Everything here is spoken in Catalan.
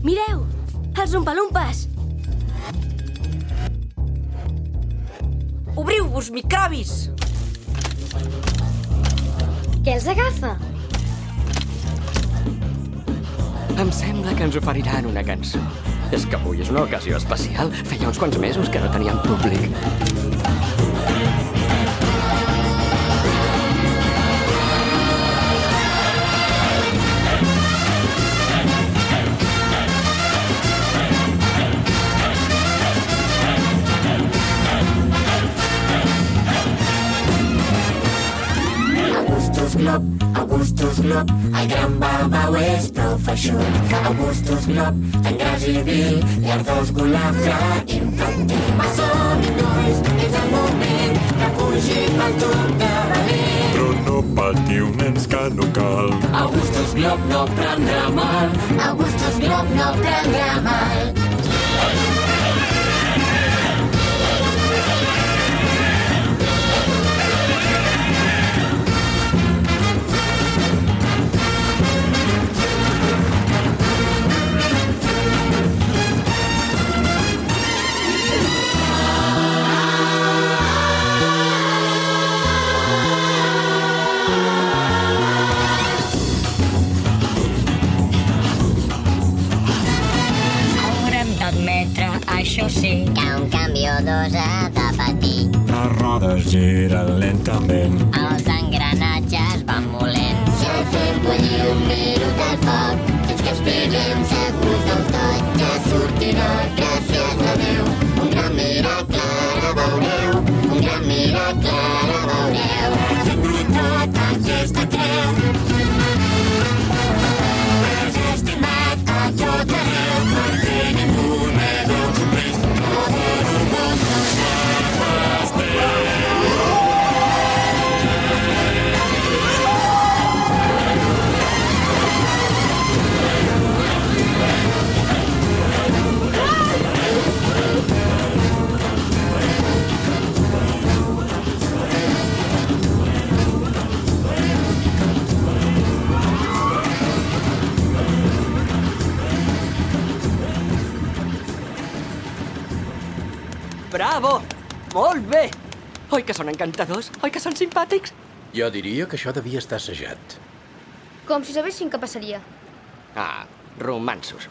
Mireu! Els Umpalumpas! Obriu-vos, microbis! Què els agafa? Em sembla que ens oferiran una cançó. És que avui és una ocasió especial. Feia uns quants mesos que no teníem públic. Augustus Glob, el gran babau és prou feixut. Augustus Glob, tan gras i vil, llardós golafre infantil. Va, som-hi, nois, és el moment de fugir pel tub de valent. Però no patiu, nens, que no cal. Augustus Glob no prendrà mal. Augustus Glob no prendrà mal. Això sí, que un canvi o dos ha de patir. Les rodes giren lentament. Els engranatges van molent. Si el fem bullir un minut al foc, fins que estiguem segurs del tot, ja sortirà, gràcies a Déu. Un gran miracle ara veureu, un gran miracle ara veureu. Hem brutat aquesta creu. És estimat a tot arreu, perquè ningú nega un sorprès. Bravo! Molt bé! Oi que són encantadors? Oi que són simpàtics? Jo diria que això devia estar assajat. Com si sabessin què passaria. Ah, romansos.